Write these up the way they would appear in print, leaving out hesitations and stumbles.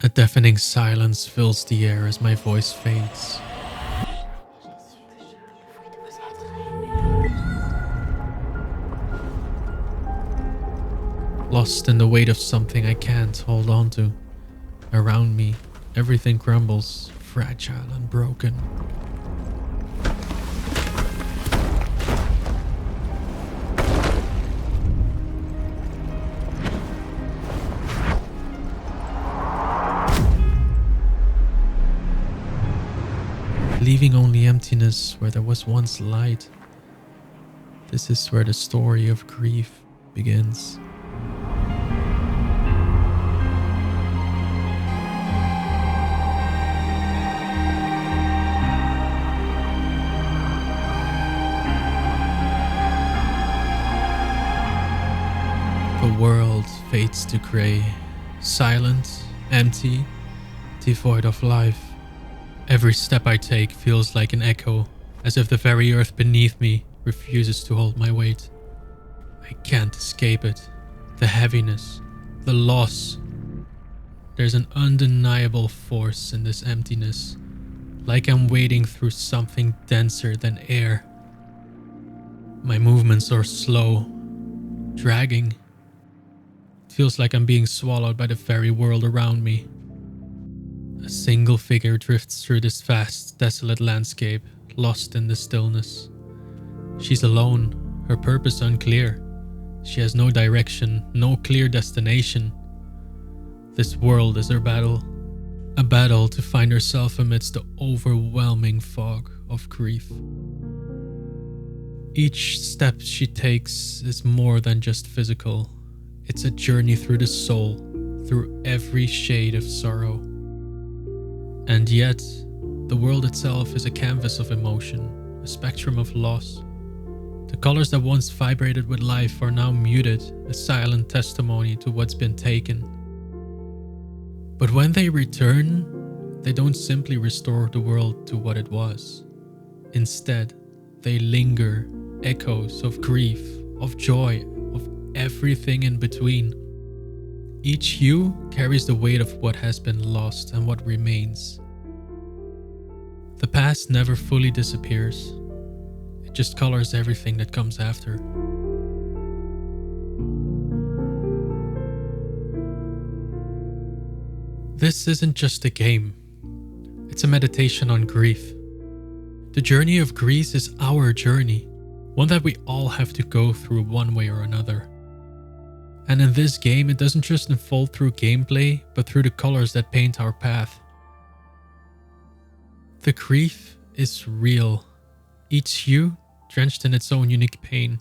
A deafening silence fills the air as my voice fades. Lost in the weight of something I can't hold on to. Around me, everything crumbles, fragile and broken. Leaving only emptiness where there was once light. This is where the story of grief begins. The world fades to grey, silent, empty, devoid of life. Every step I take feels like an echo, as if the very earth beneath me refuses to hold my weight. I can't escape it. The heaviness, the loss. There's an undeniable force in this emptiness, like I'm wading through something denser than air. My movements are slow, dragging. It feels like I'm being swallowed by the very world around me. A single figure drifts through this vast, desolate landscape, lost in the stillness. She's alone, her purpose unclear. She has no direction, no clear destination. This world is her battle. A battle to find herself amidst the overwhelming fog of grief. Each step she takes is more than just physical. It's a journey through the soul, through every shade of sorrow. And yet, the world itself is a canvas of emotion, a spectrum of loss. The colors that once vibrated with life are now muted, a silent testimony to what's been taken. But when they return, they don't simply restore the world to what it was. Instead, they linger, echoes of grief, of joy, of everything in between. Each hue carries the weight of what has been lost and what remains. The past never fully disappears. It just colors everything that comes after. This isn't just a game. It's a meditation on grief. The journey of Gris is our journey, one that we all have to go through one way or another. And in this game, it doesn't just unfold through gameplay, but through the colors that paint our path. The grief is real, each hue drenched in its own unique pain.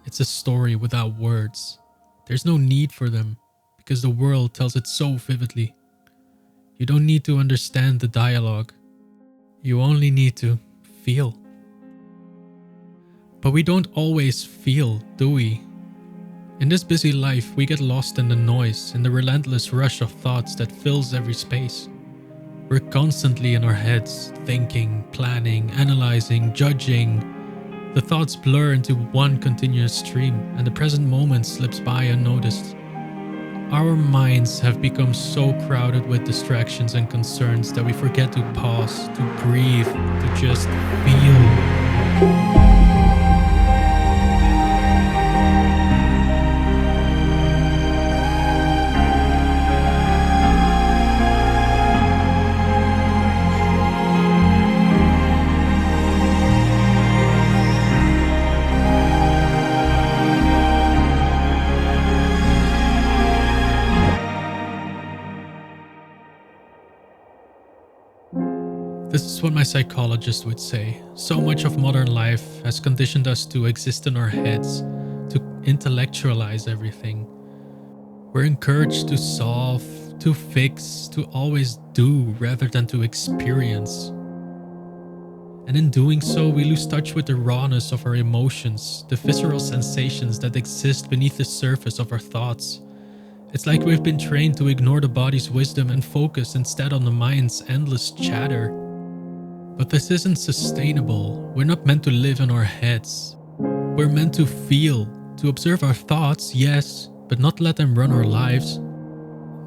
It's a story without words. There's no need for them, because the world tells it so vividly. You don't need to understand the dialogue. You only need to feel. But we don't always feel, do we? In this busy life, we get lost in the noise, in the relentless rush of thoughts that fills every space. We're constantly in our heads, thinking, planning, analyzing, judging. The thoughts blur into one continuous stream, and the present moment slips by unnoticed. Our minds have become so crowded with distractions and concerns that we forget to pause, to breathe, to just feel. This is what my psychologist would say. So much of modern life has conditioned us to exist in our heads, to intellectualize everything. We're encouraged to solve, to fix, to always do rather than to experience. And in doing so, we lose touch with the rawness of our emotions, the visceral sensations that exist beneath the surface of our thoughts. It's like we've been trained to ignore the body's wisdom and focus instead on the mind's endless chatter. But this isn't sustainable. We're not meant to live in our heads. We're meant to feel, to observe our thoughts, yes, but not let them run our lives.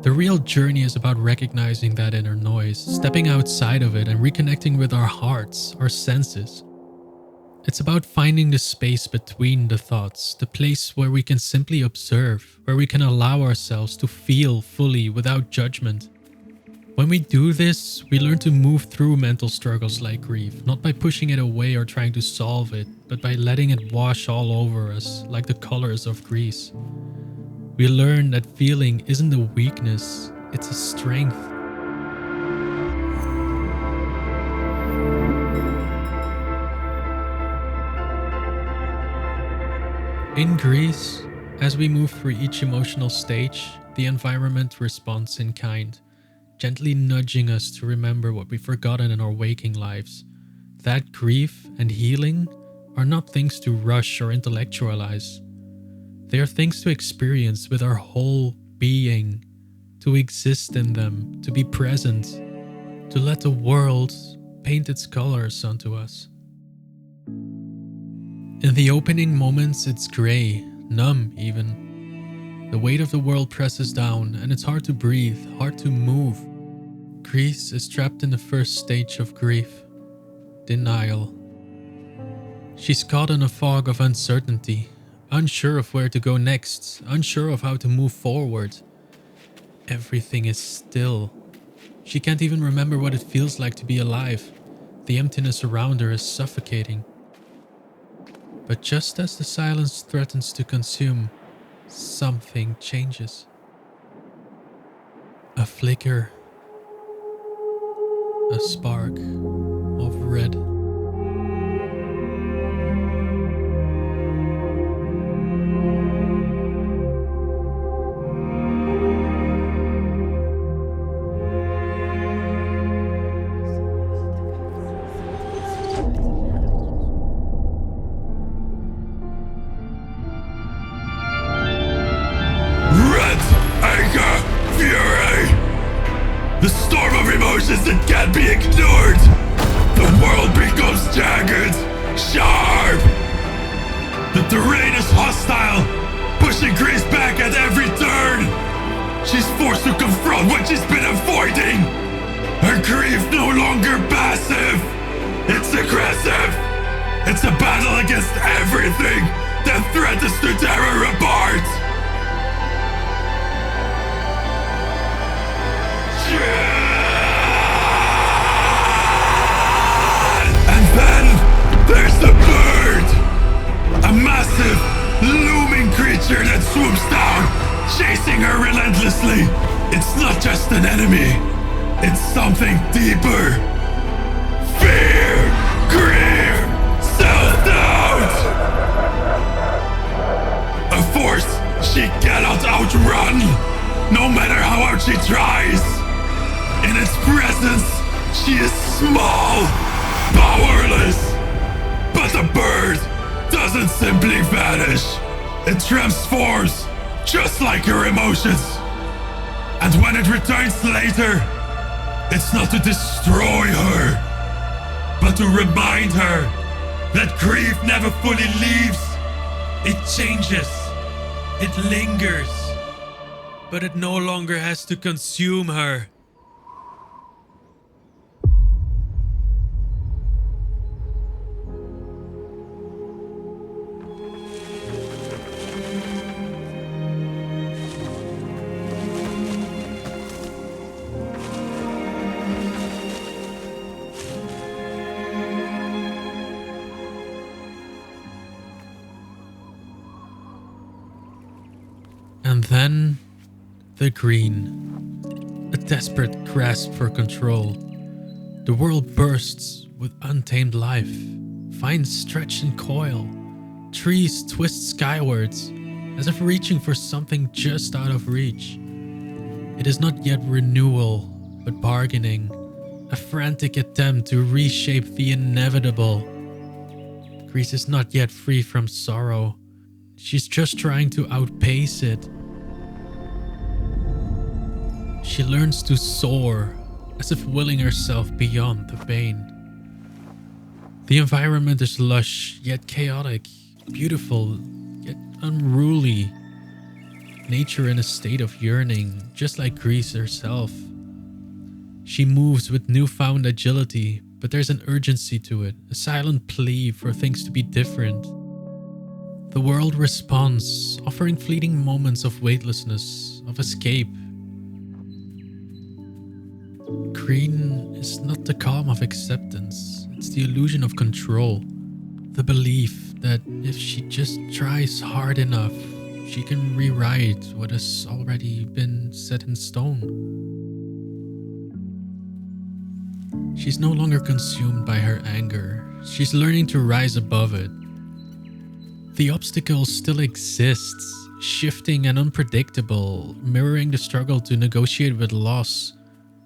The real journey is about recognizing that inner noise, stepping outside of it and reconnecting with our hearts, our senses. It's about finding the space between the thoughts, the place where we can simply observe, where we can allow ourselves to feel fully without judgment. When we do this, we learn to move through mental struggles like grief, not by pushing it away or trying to solve it, but by letting it wash all over us like the colors of Gris. We learn that feeling isn't a weakness, it's a strength. In Gris, as we move through each emotional stage, the environment responds in kind, gently nudging us to remember what we've forgotten in our waking lives. That grief and healing are not things to rush or intellectualize. They are things to experience with our whole being, to exist in them, to be present, to let the world paint its colors onto us. In the opening moments, it's grey, numb even. The weight of the world presses down, and it's hard to breathe, hard to move. Gris is trapped in the first stage of grief, denial. She's caught in a fog of uncertainty, unsure of where to go next, unsure of how to move forward. Everything is still. She can't even remember what it feels like to be alive. The emptiness around her is suffocating. But just as the silence threatens to consume, something changes. A flicker. A spark of red. The storm of emotions that can't be ignored. The world becomes jagged, sharp. The terrain is hostile, pushing Gris back at every turn. She's forced to confront what she's been avoiding. Her grief no longer passive, it's aggressive. It's a battle against everything that threatens to tear her apart. And then there's the bird, a massive, looming creature that swoops down, chasing her relentlessly. It's not just an enemy, it's something deeper. Fear, grief, self-doubt. A force she cannot outrun, no matter how hard she tries. In its presence, she is small, powerless. But the bird doesn't simply vanish. It transforms, just like her emotions. And when it returns later, it's not to destroy her, but to remind her that grief never fully leaves. It changes, it lingers, but it no longer has to consume her. And then, the green. A desperate grasp for control. The world bursts with untamed life. Vines stretch and coil. Trees twist skywards, as if reaching for something just out of reach. It is not yet renewal, but bargaining. A frantic attempt to reshape the inevitable. Gris is not yet free from sorrow. She's just trying to outpace it. She learns to soar, as if willing herself beyond the pain. The environment is lush, yet chaotic, beautiful, yet unruly. nature in a state of yearning, just like Gris herself. She moves with newfound agility, but there's an urgency to it, a silent plea for things to be different. The world responds, offering fleeting moments of weightlessness, of escape. Green is not the calm of acceptance, it's the illusion of control. The belief that if she just tries hard enough, she can rewrite what has already been set in stone. She's no longer consumed by her anger. She's learning to rise above it. The obstacle still exists, shifting and unpredictable, mirroring the struggle to negotiate with loss,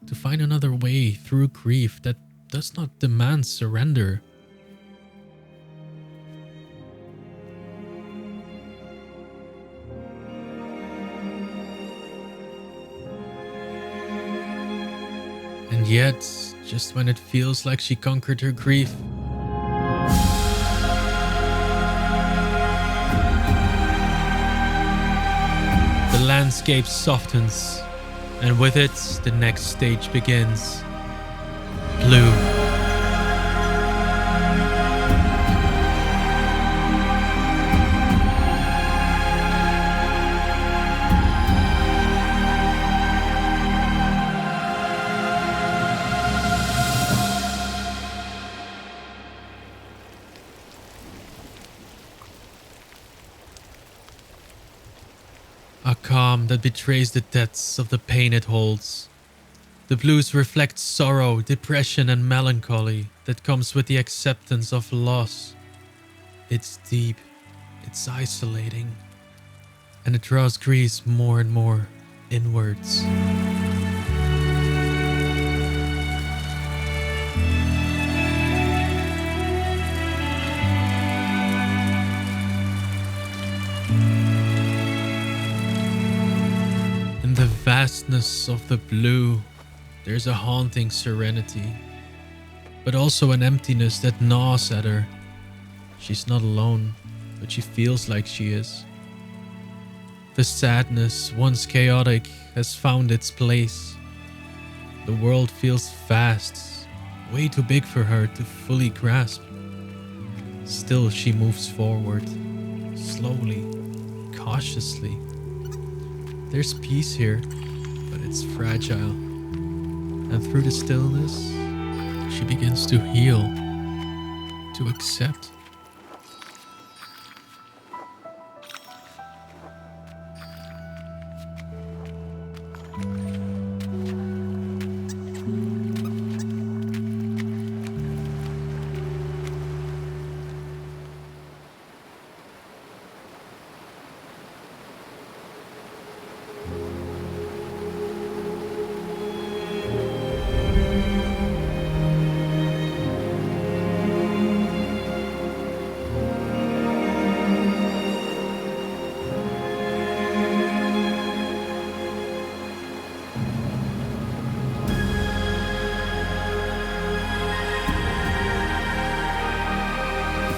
to find another way through grief that does not demand surrender. And yet, just when it feels like she conquered her grief, the landscape softens, and with it, the next stage begins. Blue. A calm that betrays the depths of the pain it holds. The blues reflect sorrow, depression, and melancholy that comes with the acceptance of loss. It's deep, it's isolating, and it draws Gris more and more inwards. In the vastness of the blue, there's a haunting serenity, but also an emptiness that gnaws at her. She's not alone, but she feels like she is. The sadness, once chaotic, has found its place. The world feels vast, way too big for her to fully grasp. Still, she moves forward, slowly, cautiously. There's peace here, but it's fragile. And through the stillness, she begins to heal, to accept.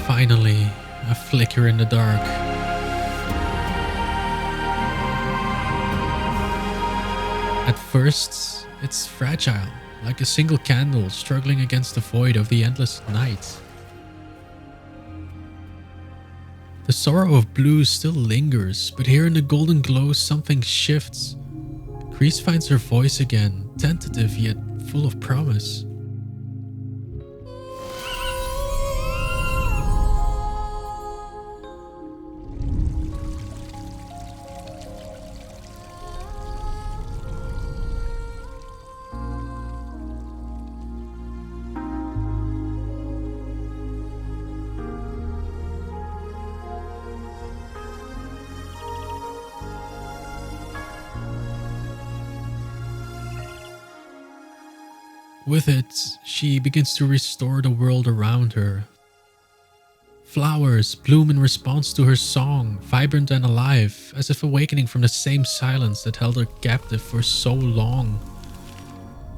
Finally, a flicker in the dark. At first, it's fragile, like a single candle struggling against the void of the endless night. The sorrow of blue still lingers, but here in the golden glow something shifts. Gris finds her voice again, tentative yet full of promise. With it, she begins to restore the world around her. Flowers bloom in response to her song, vibrant and alive, as if awakening from the same silence that held her captive for so long.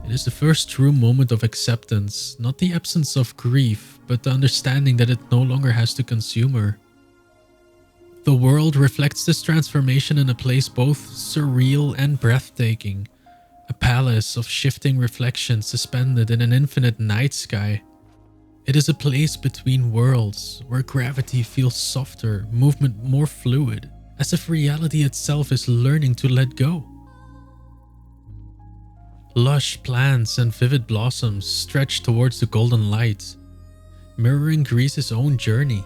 It is the first true moment of acceptance, not the absence of grief, but the understanding that it no longer has to consume her. The world reflects this transformation in a place both surreal and breathtaking, a palace of shifting reflections suspended in an infinite night sky. It is a place between worlds, where gravity feels softer, movement more fluid, as if reality itself is learning to let go. Lush plants and vivid blossoms stretch towards the golden light, mirroring Gris's own journey.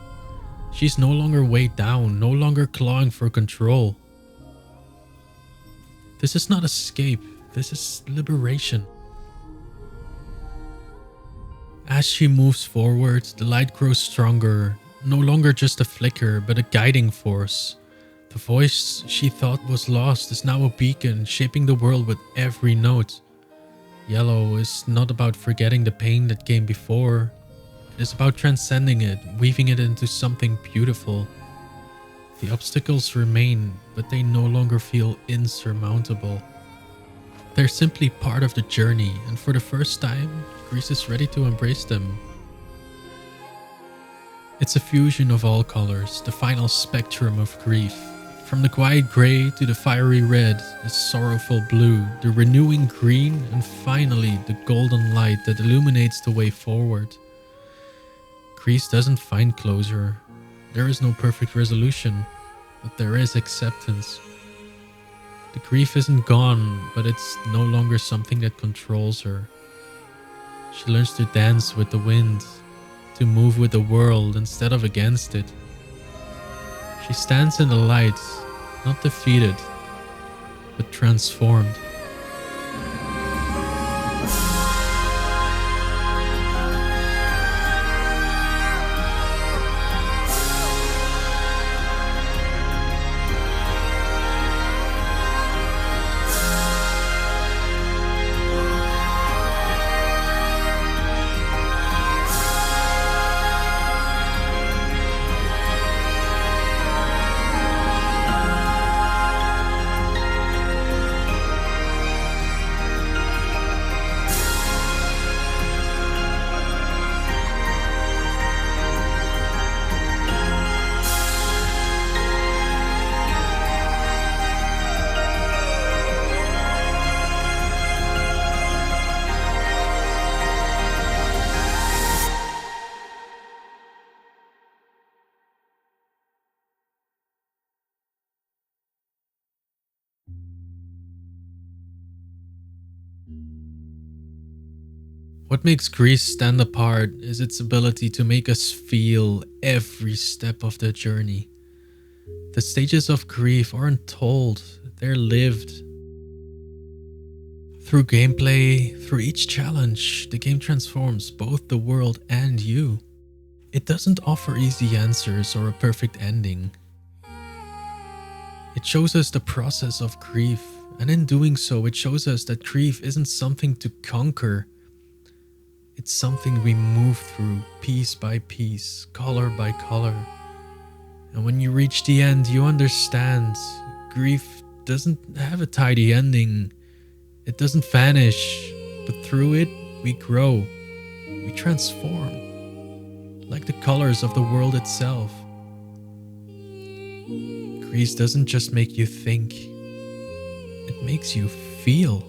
She's no longer weighed down, no longer clawing for control. This is not escape, this is liberation. As she moves forward, the light grows stronger, no longer just a flicker, but a guiding force. The voice she thought was lost is now a beacon, shaping the world with every note. Yellow is not about forgetting the pain that came before. It is about transcending it, weaving it into something beautiful. The obstacles remain, but they no longer feel insurmountable. They're simply part of the journey, and for the first time, Gris is ready to embrace them. It's a fusion of all colors, the final spectrum of grief. From the quiet grey to the fiery red, the sorrowful blue, the renewing green, and finally the golden light that illuminates the way forward. Gris doesn't find closure. There is no perfect resolution, but there is acceptance. The grief isn't gone, but it's no longer something that controls her. She learns to dance with the wind, to move with the world instead of against it. She stands in the light, not defeated, but transformed. What makes Gris stand apart is its ability to make us feel every step of the journey. The stages of grief aren't told, they're lived. Through gameplay, through each challenge, the game transforms both the world and you. It doesn't offer easy answers or a perfect ending. It shows us the process of grief, and in doing so, it shows us that grief isn't something to conquer. It's something we move through piece by piece, color by color. And when you reach the end, you understand grief doesn't have a tidy ending. It doesn't vanish, but through it, we grow. We transform, like the colors of the world itself. Gris doesn't just make you think, it makes you feel.